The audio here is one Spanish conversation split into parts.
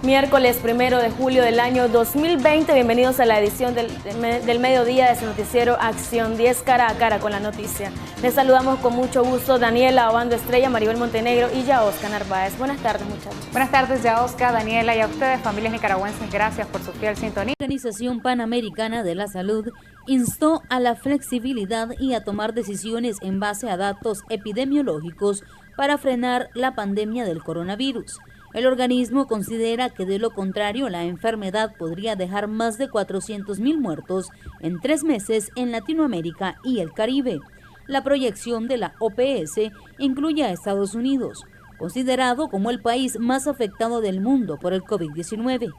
Miércoles 1 de julio del año 2020, bienvenidos a la edición del mediodía de su noticiero Acción 10 cara a cara con la noticia. Les saludamos con mucho gusto Daniela Obando Estrella, Maribel Montenegro y Yaosca Narváez. Buenas tardes, muchachos. Buenas tardes, Yaosca, Daniela, y a ustedes, familias nicaragüenses, gracias por su fiel sintonía. La Organización Panamericana de la Salud instó a la flexibilidad y a tomar decisiones en base a datos epidemiológicos para frenar la pandemia del coronavirus. El organismo considera que de lo contrario la enfermedad podría dejar más de 400.000 muertos en 3 meses en Latinoamérica y el Caribe. La proyección de la OPS incluye a Estados Unidos, considerado como el país más afectado del mundo por el COVID-19,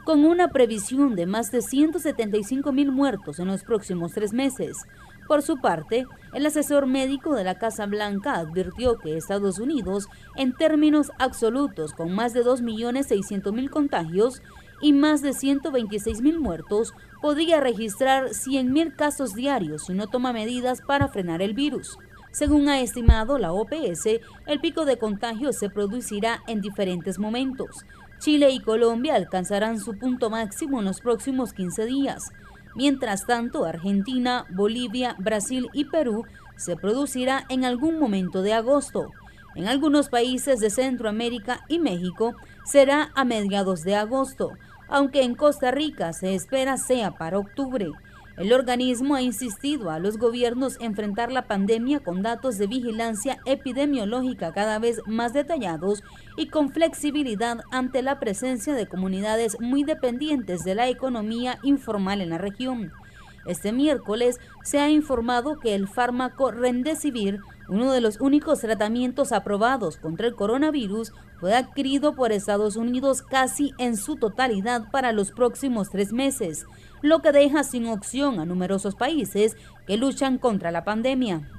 con una previsión de más de 175.000 muertos en los próximos 3 meses. Por su parte, el asesor médico de la Casa Blanca advirtió que Estados Unidos, en términos absolutos, con más de 2.600.000 contagios y más de 126.000 muertos, podría registrar 100.000 casos diarios si no toma medidas para frenar el virus. Según ha estimado la OPS, el pico de contagios se producirá en diferentes momentos. Chile y Colombia alcanzarán su punto máximo en los próximos 15 días. Mientras tanto, Argentina, Bolivia, Brasil y Perú se producirá en algún momento de agosto. En algunos países de Centroamérica y México será a mediados de agosto, aunque en Costa Rica se espera sea para octubre. El organismo ha insistido a los gobiernos en enfrentar la pandemia con datos de vigilancia epidemiológica cada vez más detallados y con flexibilidad ante la presencia de comunidades muy dependientes de la economía informal en la región. Este miércoles se ha informado que el fármaco Remdesivir, uno de los únicos tratamientos aprobados contra el coronavirus, fue adquirido por Estados Unidos casi en su totalidad para los próximos 3 meses, lo que deja sin opción a numerosos países que luchan contra la pandemia.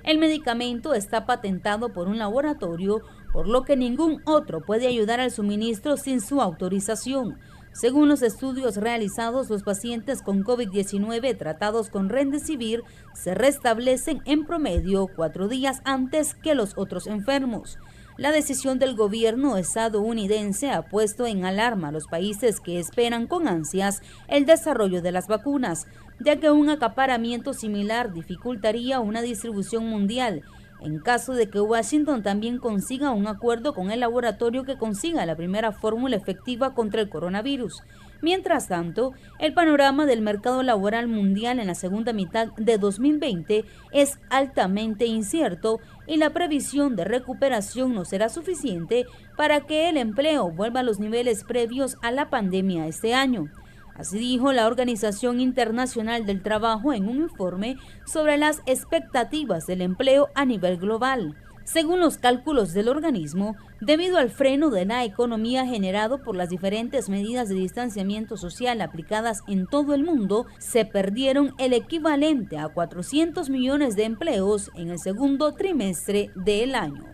El medicamento está patentado por un laboratorio, por lo que ningún otro puede ayudar al suministro sin su autorización. Según los estudios realizados, los pacientes con COVID-19 tratados con Remdesivir se restablecen en promedio 4 días antes que los otros enfermos. La decisión del gobierno estadounidense ha puesto en alarma a los países que esperan con ansias el desarrollo de las vacunas, ya que un acaparamiento similar dificultaría una distribución mundial, en caso de que Washington también consiga un acuerdo con el laboratorio que consiga la primera fórmula efectiva contra el coronavirus. Mientras tanto, el panorama del mercado laboral mundial en la segunda mitad de 2020 es altamente incierto y la previsión de recuperación no será suficiente para que el empleo vuelva a los niveles previos a la pandemia este año. Así dijo la Organización Internacional del Trabajo en un informe sobre las expectativas del empleo a nivel global. Según los cálculos del organismo, debido al freno de la economía generado por las diferentes medidas de distanciamiento social aplicadas en todo el mundo, se perdieron el equivalente a 400 millones de empleos en el segundo trimestre del año.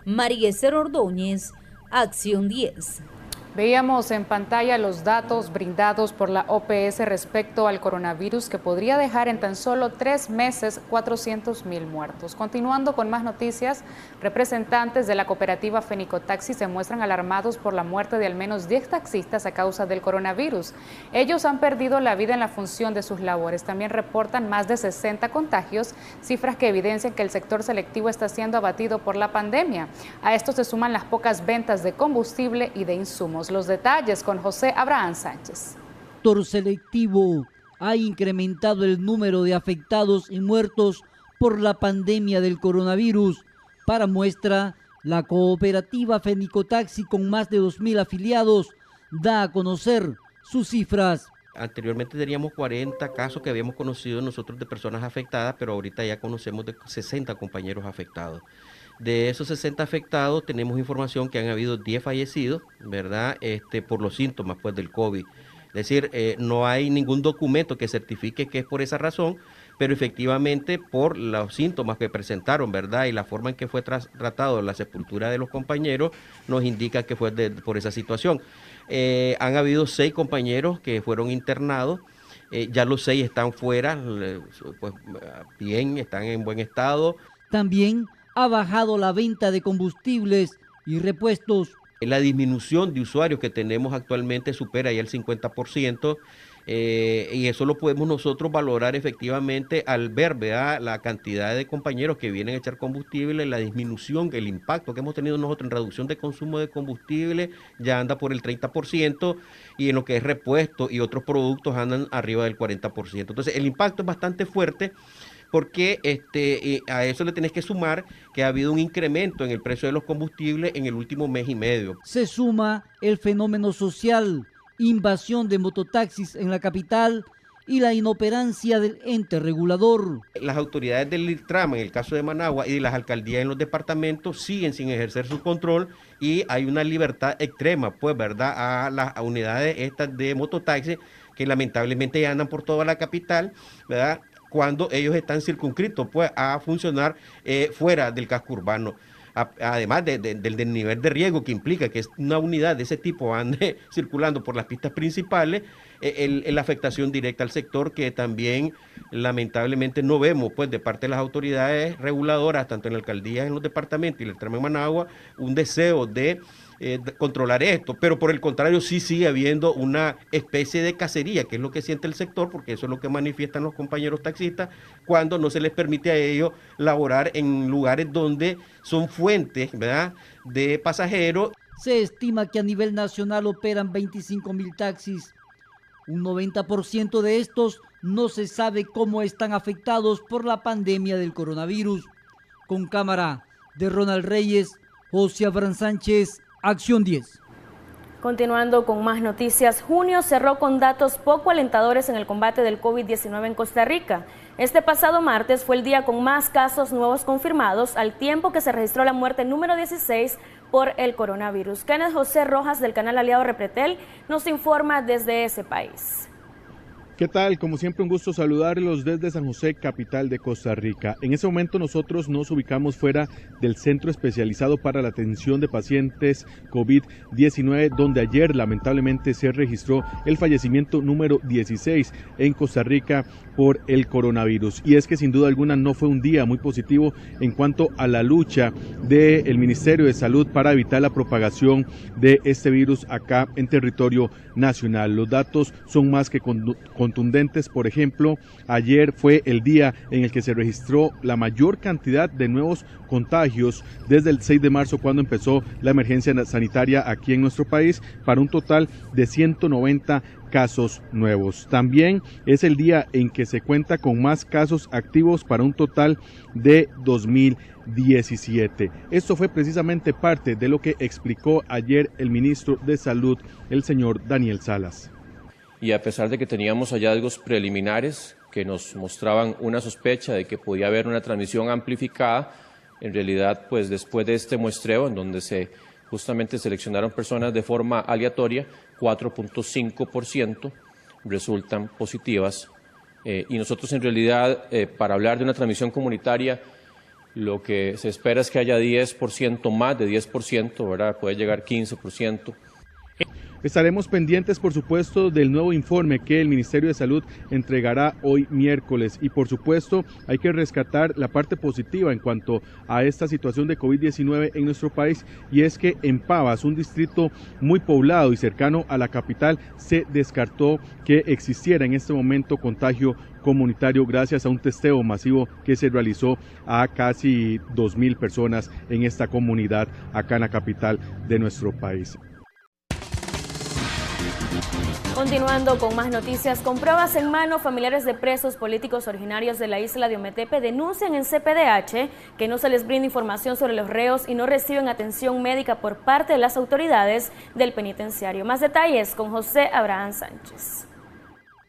Mariecer Ordóñez, Acción 10. Veíamos en pantalla los datos brindados por la OPS respecto al coronavirus que podría dejar en tan solo 3 meses 400.000 muertos. Continuando con más noticias, representantes de la cooperativa Fenicotaxi se muestran alarmados por la muerte de al menos 10 taxistas a causa del coronavirus. Ellos han perdido la vida en la función de sus labores. También reportan más de 60 contagios, cifras que evidencian que el sector selectivo está siendo abatido por la pandemia. A esto se suman las pocas ventas de combustible y de insumos. Los detalles con José Abraham Sánchez. El sector selectivo ha incrementado el número de afectados y muertos por la pandemia del coronavirus. Para muestra, la cooperativa Fenicotaxi, con más de 2.000 afiliados, da a conocer sus cifras. Anteriormente teníamos 40 casos que habíamos conocido nosotros de personas afectadas, pero ahorita ya conocemos de 60 compañeros afectados. De esos 60 afectados tenemos información que han habido 10 fallecidos, ¿verdad? Por los síntomas pues, del COVID. Es decir, no hay ningún documento que certifique que es por esa razón, pero efectivamente por los síntomas que presentaron, ¿verdad? Y la forma en que fue tratado la sepultura de los compañeros nos indica que fue por esa situación. Han habido 6 compañeros que fueron internados. Ya los 6 están fuera, pues bien, están en buen estado. También ha bajado la venta de combustibles y repuestos. La disminución de usuarios que tenemos actualmente supera ya el 50%. Y eso lo podemos nosotros valorar efectivamente al ver, ¿verdad?, la cantidad de compañeros que vienen a echar combustible, la disminución, el impacto que hemos tenido nosotros en reducción de consumo de combustible ya anda por el 30%, y en lo que es repuesto y otros productos andan arriba del 40%. Entonces el impacto es bastante fuerte, porque a eso le tenés que sumar que ha habido un incremento en el precio de los combustibles en el último mes y medio. Se suma el fenómeno social, invasión de mototaxis en la capital y la inoperancia del ente regulador. Las autoridades del IRTRAM, en el caso de Managua, y de las alcaldías en los departamentos siguen sin ejercer su control, y hay una libertad extrema, pues, ¿verdad?, a las unidades estas de mototaxi que lamentablemente ya andan por toda la capital, ¿verdad?, cuando ellos están circunscritos, pues, a funcionar fuera del casco urbano. Además del nivel de riesgo que implica que una unidad de ese tipo ande circulando por las pistas principales, la afectación directa al sector, que también lamentablemente no vemos, pues, de parte de las autoridades reguladoras, tanto en la alcaldía, en los departamentos y el IRTRAM en Managua, un deseo de controlar esto, pero por el contrario sí sigue habiendo una especie de cacería, que es lo que siente el sector, porque eso es lo que manifiestan los compañeros taxistas cuando no se les permite a ellos laborar en lugares donde son fuentes, ¿verdad?, de pasajeros. Se estima que a nivel nacional operan 25.000 taxis. Un 90% de estos no se sabe cómo están afectados por la pandemia del coronavirus. Con cámara de Ronald Reyes, José Abraham Sánchez, Acción 10. Continuando con más noticias, junio cerró con datos poco alentadores en el combate del COVID-19 en Costa Rica. Este pasado martes fue el día con más casos nuevos confirmados, al tiempo que se registró la muerte número 16 por el coronavirus. Kenneth José Rojas, del canal aliado Repretel, nos informa desde ese país. ¿Qué tal? Como siempre, un gusto saludarlos desde San José, capital de Costa Rica. En ese momento nosotros nos ubicamos fuera del Centro Especializado para la Atención de Pacientes COVID-19, donde ayer lamentablemente se registró el fallecimiento número 16 en Costa Rica por el coronavirus. Y es que sin duda alguna no fue un día muy positivo en cuanto a la lucha del Ministerio de Salud para evitar la propagación de este virus acá en territorio nacional. Los datos son más que contundentes. Por ejemplo, ayer fue el día en el que se registró la mayor cantidad de nuevos contagios desde el 6 de marzo, cuando empezó la emergencia sanitaria aquí en nuestro país, para un total de 190 casos nuevos. También es el día en que se cuenta con más casos activos, para un total de 2017. Esto fue precisamente parte de lo que explicó ayer el ministro de Salud, el señor Daniel Salas. Y a pesar de que teníamos hallazgos preliminares que nos mostraban una sospecha de que podía haber una transmisión amplificada, en realidad, pues después de este muestreo, en donde se justamente seleccionaron personas de forma aleatoria, 4.5% resultan positivas. Y nosotros en realidad, para hablar de una transmisión comunitaria, lo que se espera es que haya 10%, más de 10%, ¿verdad? Puede llegar 15%. Estaremos pendientes, por supuesto, del nuevo informe que el Ministerio de Salud entregará hoy miércoles. Y por supuesto, hay que rescatar la parte positiva en cuanto a esta situación de COVID-19 en nuestro país, y es que en Pavas, un distrito muy poblado y cercano a la capital, se descartó que existiera en este momento contagio comunitario, gracias a un testeo masivo que se realizó a casi 2.000 personas en esta comunidad acá en la capital de nuestro país. Continuando con más noticias, con pruebas en mano, familiares de presos políticos originarios de la isla de Ometepe denuncian en CPDH que no se les brinda información sobre los reos y no reciben atención médica por parte de las autoridades del penitenciario. Más detalles con José Abraham Sánchez.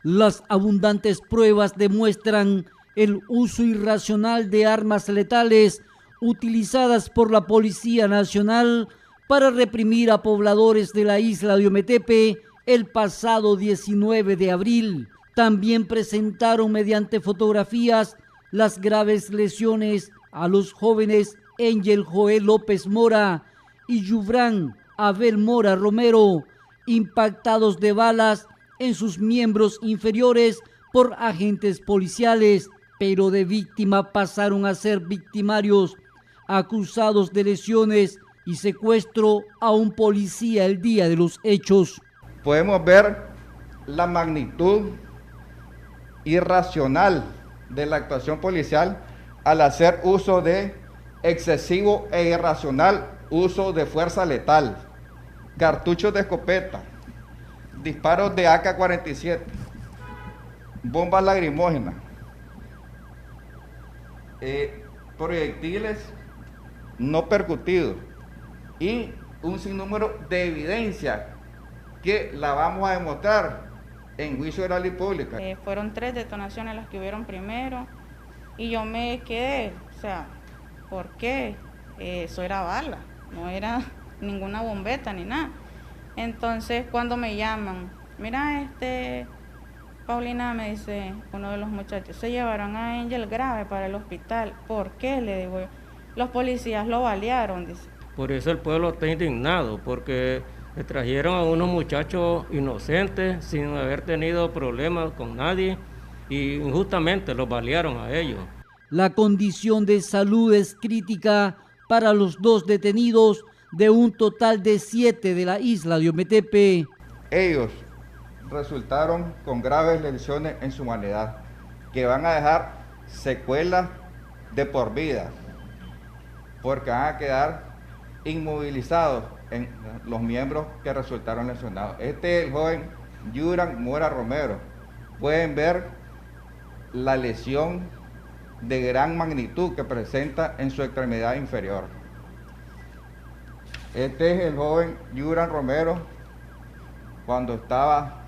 Las abundantes pruebas demuestran el uso irracional de armas letales utilizadas por la Policía Nacional para reprimir a pobladores de la isla de Ometepe el pasado 19 de abril. También presentaron mediante fotografías las graves lesiones a los jóvenes Angel Joel López Mora y Yubran Abel Mora Romero, impactados de balas en sus miembros inferiores por agentes policiales, pero de víctima pasaron a ser victimarios, acusados de lesiones y secuestro a un policía el día de los hechos. Podemos ver la magnitud irracional de la actuación policial al hacer uso de excesivo e irracional uso de fuerza letal, cartuchos de escopeta, disparos de AK-47, bombas lacrimógenas, proyectiles no percutidos y un sinnúmero de evidencia que la vamos a demostrar en juicio oral y pública. Fueron 3 detonaciones las que hubieron primero y yo me quedé, o sea, ¿por qué? Eso era bala, no era ninguna bombeta ni nada. Entonces cuando me llaman, mira, Paulina, me dice uno de los muchachos, se llevaron a Angel grave para el hospital. ¿Por qué? Le digo yo. Los policías lo balearon, dice. Por eso el pueblo está indignado, porque le trajeron a unos muchachos inocentes sin haber tenido problemas con nadie y injustamente los balearon a ellos. La condición de salud es crítica para los 2 detenidos de un total de 7 de la isla de Ometepe. Ellos resultaron con graves lesiones en su humanidad, que van a dejar secuelas de por vida, porque van a quedar inmovilizados en los miembros que resultaron lesionados. Este es el joven Yuran Mora Romero. Pueden ver la lesión de gran magnitud que presenta en su extremidad inferior. Este es el joven Yuran Romero cuando estaba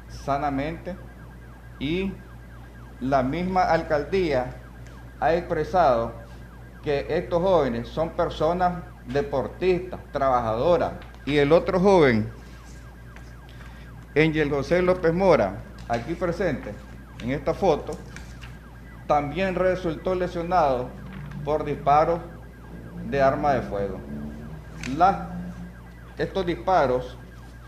sanamente, y la misma alcaldía ha expresado que estos jóvenes son personas deportistas, trabajadoras. Y el otro joven, Angel José López Mora, aquí presente en esta foto, también resultó lesionado por disparos de arma de fuego. Estos disparos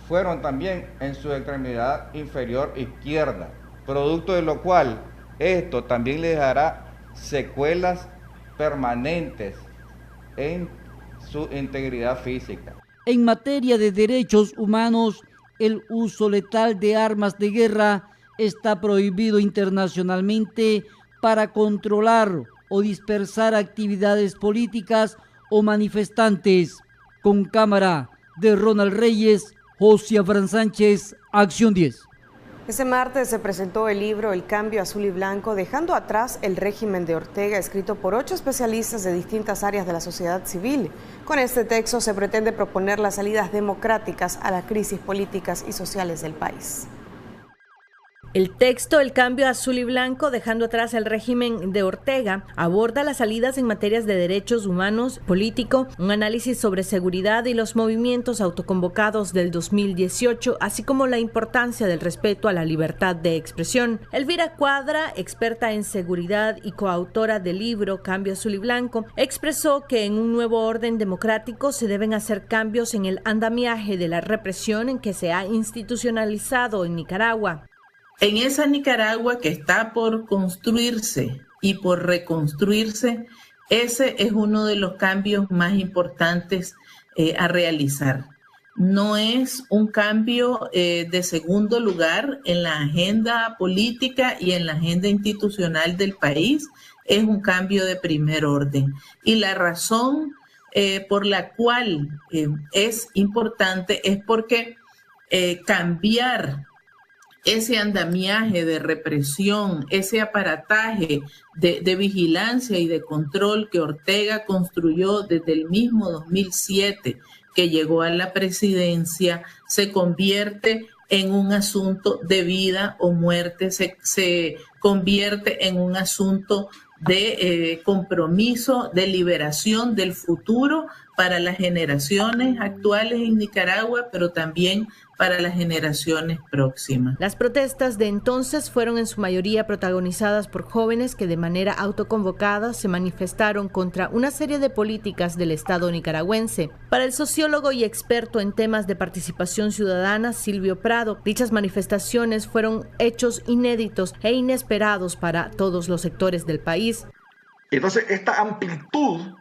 fueron también en su extremidad inferior izquierda, producto de lo cual esto también le dejará secuelas permanentes en su integridad física. En materia de derechos humanos, el uso letal de armas de guerra está prohibido internacionalmente para controlar o dispersar actividades políticas o manifestantes. Con cámara de Ronald Reyes, José Fran Sánchez, Acción 10. Este martes se presentó el libro El cambio azul y blanco, dejando atrás el régimen de Ortega, escrito por 8 especialistas de distintas áreas de la sociedad civil. Con este texto se pretende proponer las salidas democráticas a las crisis políticas y sociales del país. El texto El cambio azul y blanco, dejando atrás el régimen de Ortega, aborda las salidas en materias de derechos humanos, político, un análisis sobre seguridad y los movimientos autoconvocados del 2018, así como la importancia del respeto a la libertad de expresión. Elvira Cuadra, experta en seguridad y coautora del libro Cambio azul y blanco, expresó que en un nuevo orden democrático se deben hacer cambios en el andamiaje de la represión en que se ha institucionalizado en Nicaragua. En esa Nicaragua que está por construirse y por reconstruirse, ese es uno de los cambios más importantes a realizar. No es un cambio de segundo lugar en la agenda política y en la agenda institucional del país, es un cambio de primer orden. Y la razón por la cual es importante es porque cambiar ese andamiaje de represión, ese aparataje de vigilancia y de control que Ortega construyó desde el mismo 2007 que llegó a la presidencia, se convierte en un asunto de vida o muerte, se convierte en un asunto de compromiso, de liberación del futuro para las generaciones actuales en Nicaragua, pero también para las generaciones próximas. Las protestas de entonces fueron en su mayoría protagonizadas por jóvenes que de manera autoconvocada se manifestaron contra una serie de políticas del Estado nicaragüense. Para el sociólogo y experto en temas de participación ciudadana, Silvio Prado, dichas manifestaciones fueron hechos inéditos e inesperados para todos los sectores del país. Entonces, esta amplitud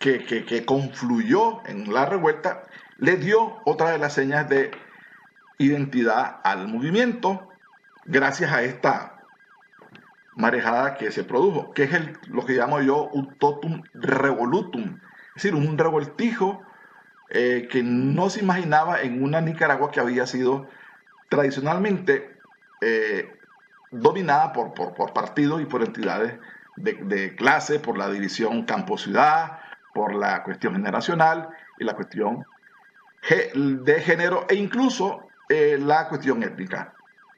que confluyó en la revuelta, le dio otra de las señas de identidad al movimiento gracias a esta marejada que se produjo, que es lo que llamo yo un totum revolutum, es decir, un revoltijo que no se imaginaba en una Nicaragua que había sido tradicionalmente dominada por partidos y por entidades de clase, por la división campo-ciudad, por la cuestión generacional y la cuestión de género e incluso la cuestión étnica.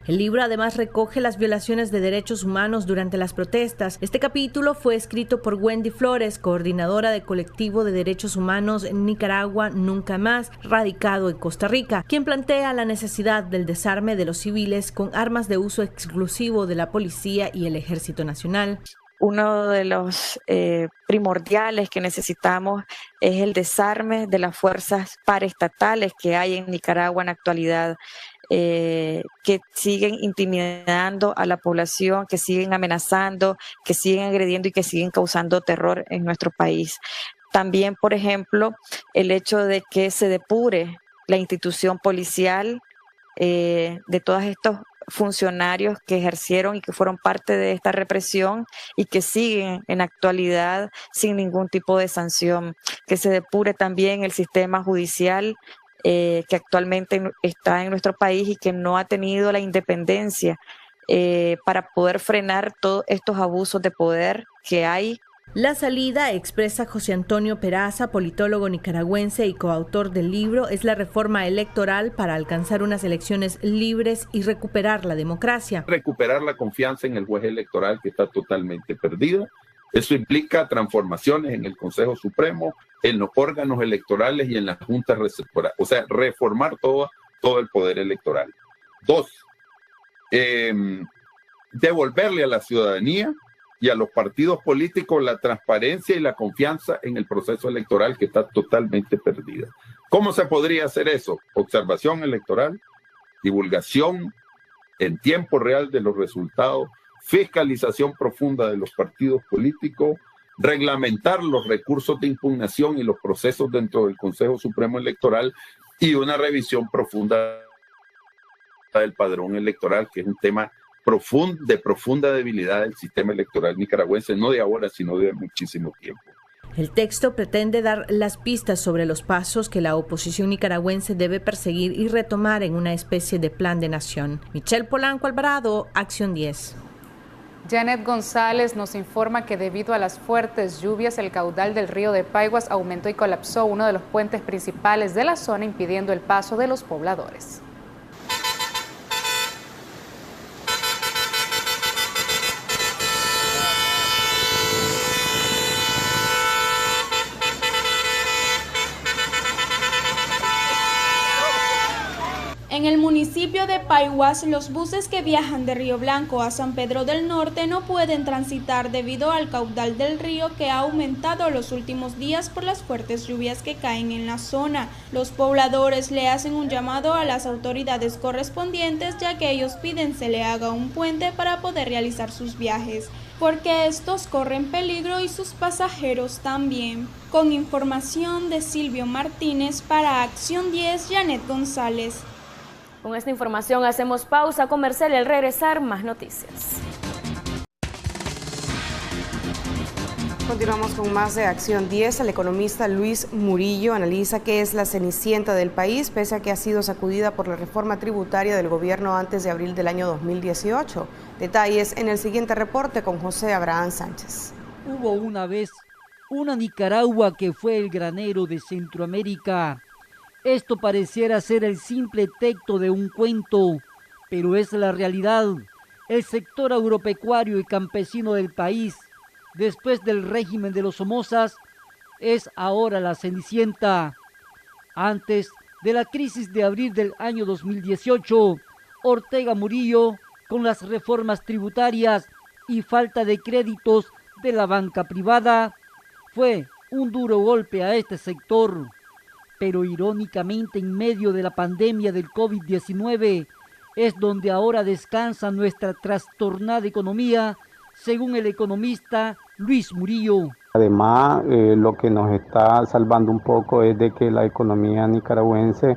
El libro además recoge las violaciones de derechos humanos durante las protestas. Este capítulo fue escrito por Wendy Flores, coordinadora del colectivo de derechos humanos en Nicaragua Nunca Más, radicado en Costa Rica, quien plantea la necesidad del desarme de los civiles con armas de uso exclusivo de la policía y el Ejército Nacional. Uno de los primordiales que necesitamos es el desarme de las fuerzas paraestatales que hay en Nicaragua en la actualidad, que siguen intimidando a la población, que siguen amenazando, que siguen agrediendo y que siguen causando terror en nuestro país. También, por ejemplo, el hecho de que se depure la institución policial de todos estos funcionarios que ejercieron y que fueron parte de esta represión y que siguen en la actualidad sin ningún tipo de sanción. Que se depure también el sistema judicial que actualmente está en nuestro país y que no ha tenido la independencia para poder frenar todos estos abusos de poder que hay. La salida, expresa José Antonio Peraza, politólogo nicaragüense y coautor del libro, es la reforma electoral para alcanzar unas elecciones libres y recuperar la democracia. Recuperar la confianza en el juez electoral que está totalmente perdida. Eso implica transformaciones en el Consejo Supremo, en los órganos electorales y en las juntas receptoras. O sea, reformar todo el poder electoral. 2, devolverle a la ciudadanía y a los partidos políticos la transparencia y la confianza en el proceso electoral que está totalmente perdida. ¿Cómo se podría hacer eso? Observación electoral, divulgación en tiempo real de los resultados, fiscalización profunda de los partidos políticos, reglamentar los recursos de impugnación y los procesos dentro del Consejo Supremo Electoral y una revisión profunda del padrón electoral, que es un tema de profunda debilidad del sistema electoral nicaragüense, no de ahora, sino de muchísimo tiempo. El texto pretende dar las pistas sobre los pasos que la oposición nicaragüense debe perseguir y retomar en una especie de plan de nación. Michelle Polanco Alvarado, Acción 10. Janet González nos informa que debido a las fuertes lluvias, el caudal del río de Paiguas aumentó y colapsó uno de los puentes principales de la zona, impidiendo el paso de los pobladores. En el municipio de Paiguas, los buses que viajan de Río Blanco a San Pedro del Norte no pueden transitar debido al caudal del río que ha aumentado los últimos días por las fuertes lluvias que caen en la zona. Los pobladores le hacen un llamado a las autoridades correspondientes, ya que ellos piden se le haga un puente para poder realizar sus viajes, porque estos corren peligro y sus pasajeros también. Con información de Silvio Martínez para Acción 10, Janet González. Con esta información hacemos pausa comercial y al regresar más noticias. Continuamos con más de Acción 10. El economista Luis Murillo analiza qué es la cenicienta del país, pese a que ha sido sacudida por la reforma tributaria del gobierno antes de abril del año 2018. Detalles en el siguiente reporte con José Abraham Sánchez. Hubo una vez una Nicaragua que fue el granero de Centroamérica. Esto pareciera ser el simple texto de un cuento, pero es la realidad. El sector agropecuario y campesino del país, después del régimen de los Somozas, es ahora la cenicienta. Antes de la crisis de abril del año 2018, Ortega Murillo, con las reformas tributarias y falta de créditos de la banca privada, fue un duro golpe a este sector. Pero irónicamente, en medio de la pandemia del COVID-19, es donde ahora descansa nuestra trastornada economía, según el economista Luis Murillo. Además, lo que nos está salvando un poco es de que la economía nicaragüense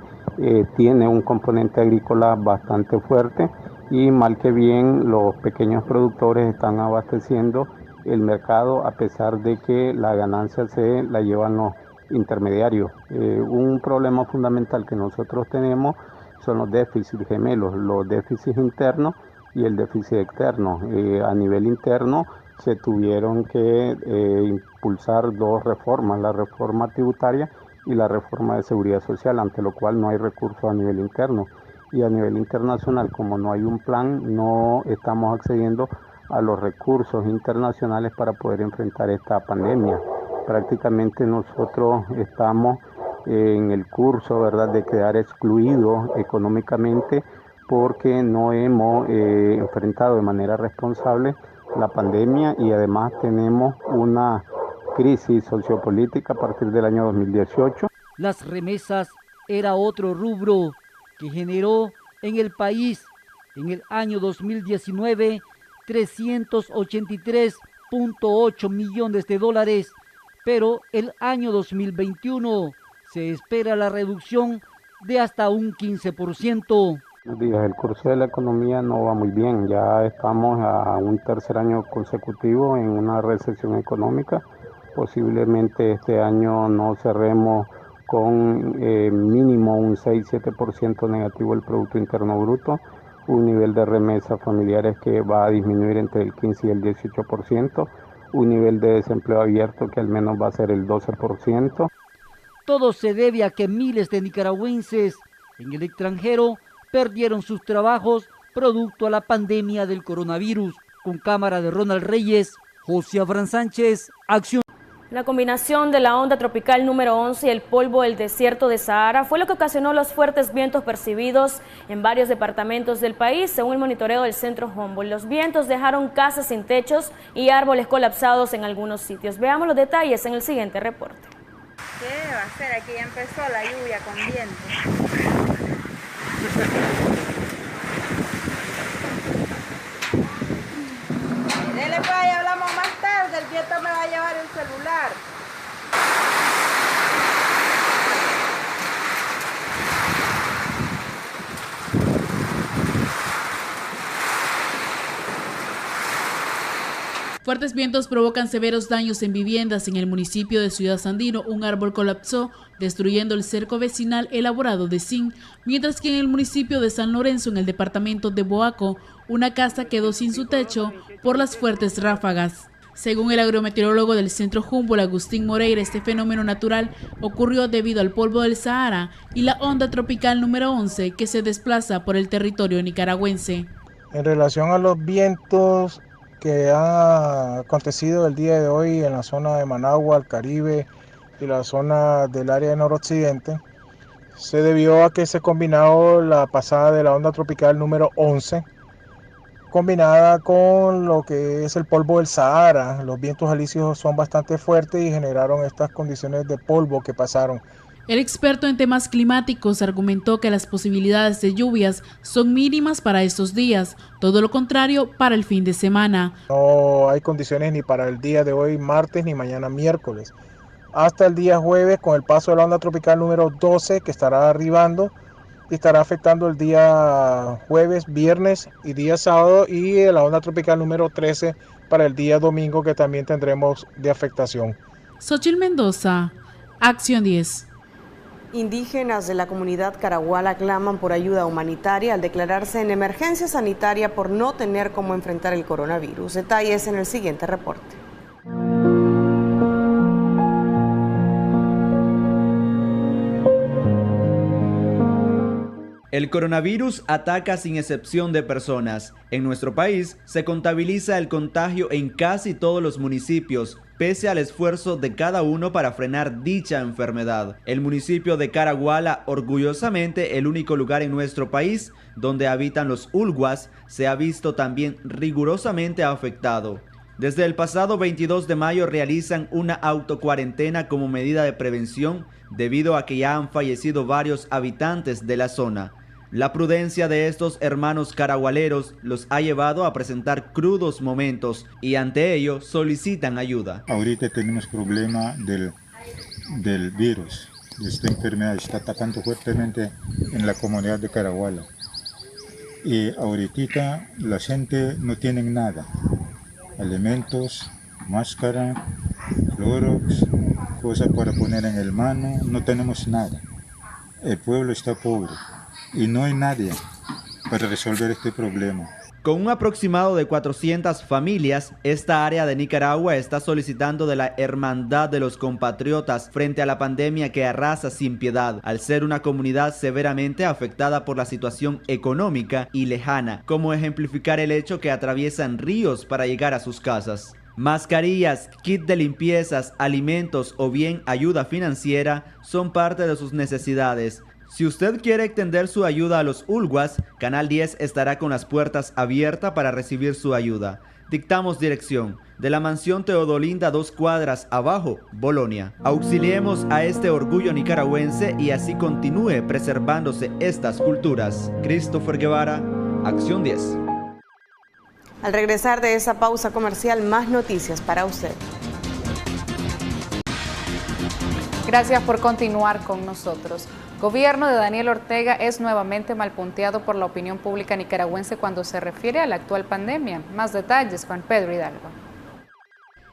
tiene un componente agrícola bastante fuerte y mal que bien los pequeños productores están abasteciendo el mercado a pesar de que la ganancia se la llevan los intermediarios. Un problema fundamental que nosotros tenemos son los déficits gemelos, los déficits internos y el déficit externo. A nivel interno se tuvieron que impulsar dos reformas, la reforma tributaria y la reforma de seguridad social, ante lo cual no hay recursos a nivel interno. Y a nivel internacional, como no hay un plan, no estamos accediendo a los recursos internacionales para poder enfrentar esta pandemia. Prácticamente nosotros estamos en el curso, ¿verdad?, de quedar excluidos económicamente porque no hemos enfrentado de manera responsable la pandemia y además tenemos una crisis sociopolítica a partir del año 2018. Las remesas era otro rubro que generó en el país en el año 2019 $383.8 millones, pero el año 2021 se espera la reducción de hasta un 15%. El curso de la economía no va muy bien, ya estamos a un tercer año consecutivo en una recesión económica. Posiblemente este año no cerremos con mínimo un 6-7% negativo del Producto Interno Bruto, un nivel de remesas familiares que va a disminuir entre el 15 y el 18%, un nivel de desempleo abierto que al menos va a ser el 12%. Todo se debe a que miles de nicaragüenses en el extranjero perdieron sus trabajos producto a la pandemia del coronavirus. Con cámara de Ronald Reyes, José Abraham Sánchez, Acción. La combinación de la onda tropical número 11 y el polvo del desierto de Sahara fue lo que ocasionó los fuertes vientos percibidos en varios departamentos del país, según el monitoreo del Centro Humboldt. Los vientos dejaron casas sin techos y árboles colapsados en algunos sitios. Veamos los detalles en el siguiente reporte. ¿Qué va a hacer? Aquí ya empezó la lluvia con viento. Dele para ahí, hablamos más tarde, el viento me va a llevar el celular. Fuertes vientos provocan severos daños en viviendas en el municipio de Ciudad Sandino. Un árbol colapsó, destruyendo el cerco vecinal elaborado de zinc, mientras que en el municipio de San Lorenzo, en el departamento de Boaco, una casa quedó sin su techo por las fuertes ráfagas. Según el agrometeorólogo del Centro Humboldt, Agustín Moreira, este fenómeno natural ocurrió debido al polvo del Sahara y la onda tropical número 11 que se desplaza por el territorio nicaragüense. En relación a los vientos que han acontecido el día de hoy en la zona de Managua, el Caribe y la zona del área de noroccidente, se debió a que se combinó la pasada de la onda tropical número 11, combinada con lo que es el polvo del Sahara. Los vientos alisios son bastante fuertes y generaron estas condiciones de polvo que pasaron. El experto en temas climáticos argumentó que las posibilidades de lluvias son mínimas para estos días, todo lo contrario para el fin de semana. No hay condiciones ni para el día de hoy, martes, ni mañana, miércoles. Hasta el día jueves, con el paso de la onda tropical número 12, que estará arribando y estará afectando el día jueves, viernes y día sábado, y la onda tropical número 13 para el día domingo, que también tendremos de afectación. Xochitl Mendoza, Acción 10. Indígenas de la comunidad Caraguala claman por ayuda humanitaria al declararse en emergencia sanitaria por no tener cómo enfrentar el coronavirus. Detalles en el siguiente reporte. El coronavirus ataca sin excepción de personas. En nuestro país se contabiliza el contagio en casi todos los municipios, pese al esfuerzo de cada uno para frenar dicha enfermedad. El municipio de Caraguala, orgullosamente el único lugar en nuestro país donde habitan los ulguas, se ha visto también rigurosamente afectado. Desde el pasado 22 de mayo realizan una autocuarentena como medida de prevención debido a que ya han fallecido varios habitantes de la zona. La prudencia de estos hermanos caragualeros los ha llevado a presentar crudos momentos y ante ello solicitan ayuda. Ahorita tenemos problema del virus. Esta enfermedad está atacando fuertemente en la comunidad de Caraguala. Y ahorita la gente no tiene nada. Alimentos, máscara, clorox, cosas para poner en el mano, no tenemos nada. El pueblo está pobre y no hay nadie para resolver este problema. Con un aproximado de 400 familias, esta área de Nicaragua está solicitando de la hermandad de los compatriotas frente a la pandemia que arrasa sin piedad, al ser una comunidad severamente afectada por la situación económica y lejana, como ejemplificar el hecho que atraviesan ríos para llegar a sus casas. Mascarillas, kit de limpiezas, alimentos o bien ayuda financiera son parte de sus necesidades. Si usted quiere extender su ayuda a los Ulguas, Canal 10 estará con las puertas abiertas para recibir su ayuda. Dictamos dirección: de la mansión Teodolinda 2 cuadras abajo, Bolonia. Auxiliemos a este orgullo nicaragüense y así continúe preservándose estas culturas. Christopher Guevara, Acción 10. Al regresar de esa pausa comercial, más noticias para usted. Gracias por continuar con nosotros. Gobierno de Daniel Ortega es nuevamente malpunteado por la opinión pública nicaragüense cuando se refiere a la actual pandemia. Más detalles, Juan Pedro Hidalgo.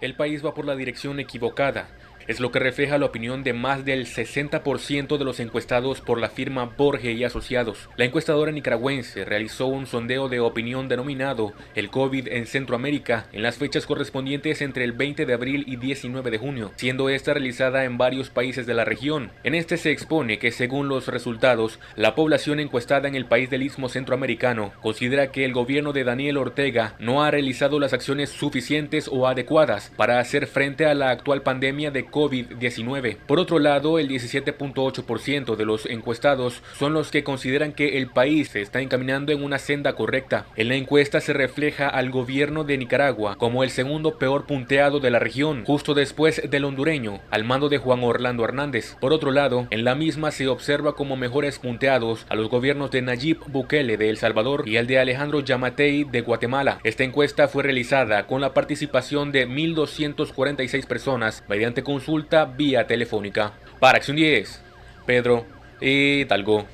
El país va por la dirección equivocada. Es lo que refleja la opinión de más del 60% de los encuestados por la firma Borge y Asociados. La encuestadora nicaragüense realizó un sondeo de opinión denominado El COVID en Centroamérica en las fechas correspondientes entre el 20 de abril y 19 de junio, siendo esta realizada en varios países de la región. En este se expone que según los resultados, la población encuestada en el país del Istmo Centroamericano considera que el gobierno de Daniel Ortega no ha realizado las acciones suficientes o adecuadas para hacer frente a la actual pandemia de COVID-19. Por otro lado, el 17.8% de los encuestados son los que consideran que el país se está encaminando en una senda correcta. En la encuesta se refleja al gobierno de Nicaragua como el segundo peor punteado de la región, justo después del hondureño, al mando de Juan Orlando Hernández. Por otro lado, en la misma se observa como mejores punteados a los gobiernos de Nayib Bukele de El Salvador y el de Alejandro Yamatei de Guatemala. Esta encuesta fue realizada con la participación de 1.246 personas mediante consulta vía telefónica. Para Acción 10, Pedro Hidalgo.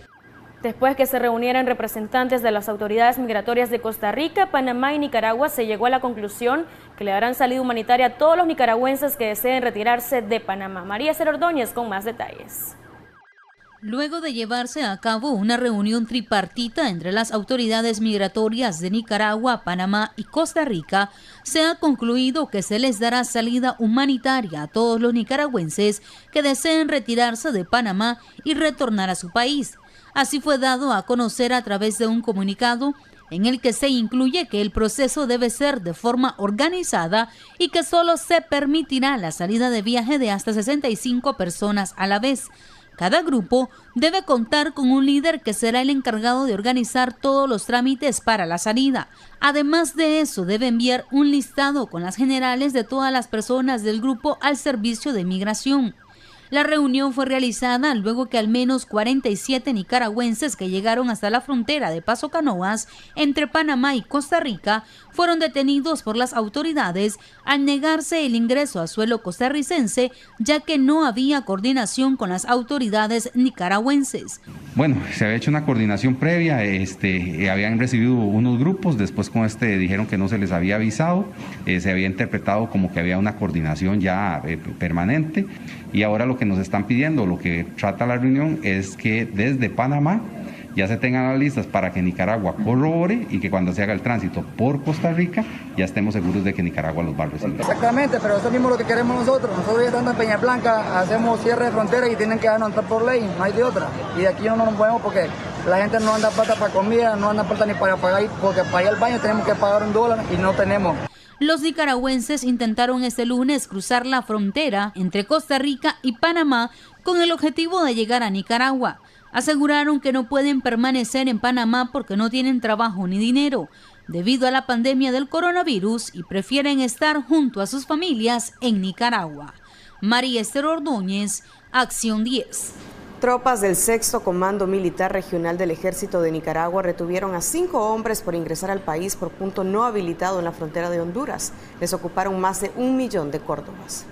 Después que se reunieran representantes de las autoridades migratorias de Costa Rica, Panamá y Nicaragua, se llegó a la conclusión que le darán salida humanitaria a todos los nicaragüenses que deseen retirarse de Panamá. María Cera Ordóñez con más detalles. Luego de llevarse a cabo una reunión tripartita entre las autoridades migratorias de Nicaragua, Panamá y Costa Rica, se ha concluido que se les dará salida humanitaria a todos los nicaragüenses que deseen retirarse de Panamá y retornar a su país. Así fue dado a conocer a través de un comunicado en el que se incluye que el proceso debe ser de forma organizada y que solo se permitirá la salida de viaje de hasta 65 personas a la vez. Cada grupo debe contar con un líder que será el encargado de organizar todos los trámites para la salida. Además de eso, debe enviar un listado con las generales de todas las personas del grupo al Servicio de Migración. La reunión fue realizada luego que al menos 47 nicaragüenses que llegaron hasta la frontera de Paso Canoas entre Panamá y Costa Rica fueron detenidos por las autoridades al negarse el ingreso a suelo costarricense, ya que no había coordinación con las autoridades nicaragüenses. Bueno, se había hecho una coordinación previa, habían recibido unos grupos, después con dijeron que no se les había avisado, se había interpretado como que había una coordinación ya permanente, y ahora lo que nos están pidiendo, lo que trata la reunión, es que desde Panamá ya se tengan las listas para que Nicaragua corrobore y que cuando se haga el tránsito por Costa Rica ya estemos seguros de que Nicaragua los va a recibir. Exactamente, pero eso mismo es lo que queremos nosotros. Nosotros ya estando en Peña Blanca hacemos cierre de frontera y tienen que dejarnos entrar por ley, no hay de otra. Y de aquí no nos podemos porque la gente no anda plata para comida, no anda plata ni para pagar, porque para ir al baño tenemos que pagar $1 y no tenemos. Los nicaragüenses intentaron este lunes cruzar la frontera entre Costa Rica y Panamá con el objetivo de llegar a Nicaragua. Aseguraron que no pueden permanecer en Panamá porque no tienen trabajo ni dinero debido a la pandemia del coronavirus y prefieren estar junto a sus familias en Nicaragua. María Esther Ordóñez, Acción 10. Tropas del 6º Comando Militar Regional del Ejército de Nicaragua retuvieron a 5 hombres por ingresar al país por punto no habilitado en la frontera de Honduras. Les ocuparon más de 1 millón de córdobas.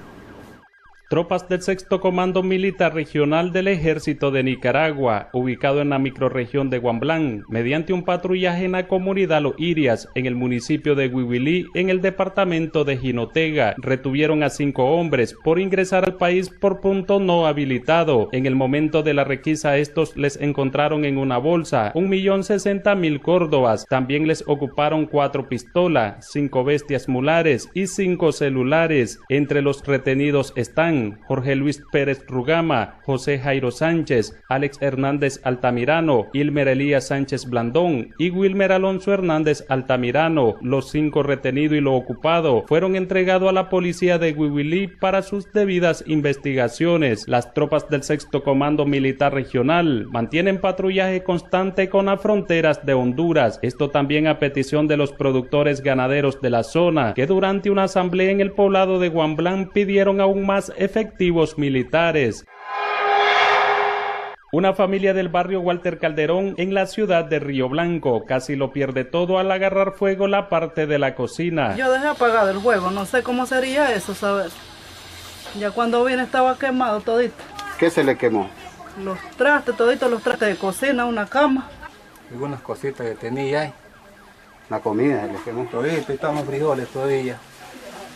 Tropas del 6º Comando Militar Regional del Ejército de Nicaragua, ubicado en la microrregión de Guamblán, mediante un patrullaje en la comunidad Los Irias, en el municipio de Huihuilí, en el departamento de Jinotega, retuvieron a 5 hombres por ingresar al país por punto no habilitado. En el momento de la requisa, estos les encontraron en una bolsa 1.060.000 córdobas. También les ocuparon 4 pistolas, 5 bestias mulares y 5 celulares. Entre los retenidos están Jorge Luis Pérez Rugama, José Jairo Sánchez, Alex Hernández Altamirano, Ilmer Elías Sánchez Blandón y Wilmer Alonso Hernández Altamirano. Los 5 retenidos y lo ocupado fueron entregados a la policía de Huihuilí para sus debidas investigaciones. Las tropas del 6º Comando Militar Regional mantienen patrullaje constante con las fronteras de Honduras. Esto también a petición de los productores ganaderos de la zona, que durante una asamblea en el poblado de Guamblán pidieron aún más efectivos militares. Una familia del barrio Walter Calderón en la ciudad de Río Blanco casi lo pierde todo al agarrar fuego la parte de la cocina. Yo dejé apagado el fuego, no sé cómo sería eso, ¿sabes? Ya cuando vine estaba quemado todito. ¿Qué se le quemó? Los trastes, toditos los trastes de cocina, una cama. Algunas cositas que tenía ahí. La comida se le quemó. Todito, estamos frijoles todavía.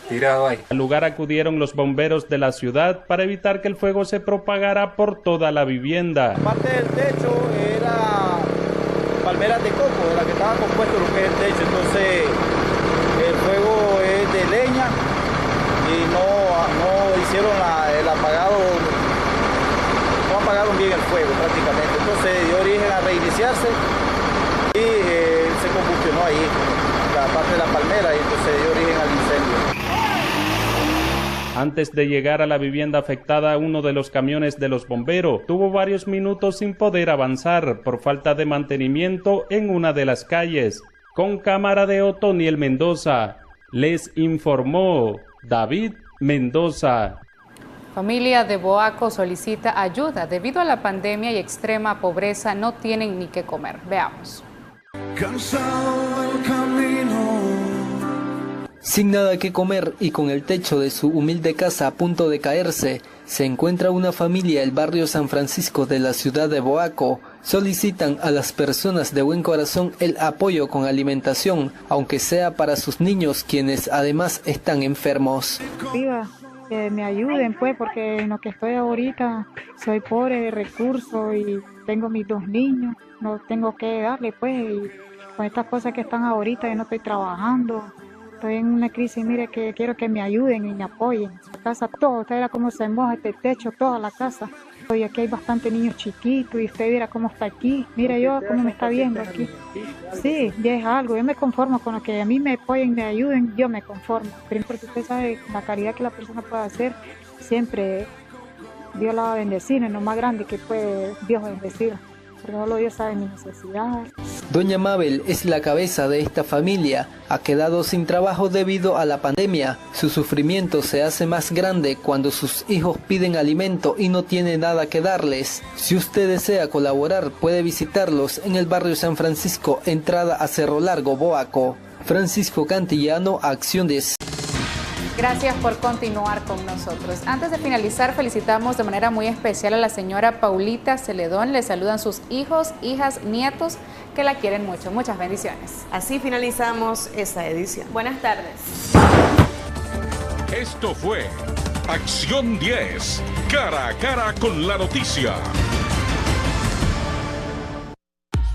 Tirado ahí. Al lugar acudieron los bomberos de la ciudad para evitar que el fuego se propagara por toda la vivienda. Parte del techo era palmeras de coco, de la que estaba compuesto lo que es el techo. Entonces el fuego es de leña y no hicieron el apagado, no apagaron bien el fuego prácticamente. Entonces dio origen a reiniciarse y se combustionó ahí la parte de la palmera y entonces dio origen al incendio. Antes de llegar a la vivienda afectada, uno de los camiones de los bomberos tuvo varios minutos sin poder avanzar por falta de mantenimiento en una de las calles. Con cámara de Otoniel Mendoza, les informó David Mendoza. Familia de Boaco solicita ayuda. Debido a la pandemia y extrema pobreza, no tienen ni qué comer. Veamos. Cansado del camino. Sin nada que comer y con el techo de su humilde casa a punto de caerse, se encuentra una familia del barrio San Francisco de la ciudad de Boaco. Solicitan a las personas de buen corazón el apoyo con alimentación, aunque sea para sus niños, quienes además están enfermos. Que me ayuden pues, porque en lo que estoy ahorita soy pobre de recursos y tengo mis 2 niños, no tengo que darle pues, y con estas cosas que están ahorita yo no estoy trabajando. Estoy en una crisis, mire, que quiero que me ayuden y me apoyen. La casa, todo, usted verá cómo se moja este techo, toda la casa. Y aquí hay bastante niños chiquitos y usted verá cómo está aquí. Mire yo cómo me está viendo aquí. Sí, ya es algo, yo me conformo con lo que a mí me apoyen, me ayuden, yo me conformo. Pero porque usted sabe la caridad que la persona puede hacer, siempre Dios la va a bendecir, es lo más grande que puede Dios bendecir. Porque solo Dios sabe mi necesidad. Doña Mabel es la cabeza de esta familia. Ha quedado sin trabajo debido a la pandemia. Su sufrimiento se hace más grande cuando sus hijos piden alimento y no tiene nada que darles. Si usted desea colaborar, puede visitarlos en el barrio San Francisco, entrada a Cerro Largo, Boaco. Francisco Cantillano, Acción 10. Gracias por continuar con nosotros. Antes de finalizar, felicitamos de manera muy especial a la señora Paulita Celedón. Le saludan sus hijos, hijas, nietos que la quieren mucho. Muchas bendiciones. Así finalizamos esta edición. Buenas tardes. Esto fue Acción 10, cara a cara con la noticia.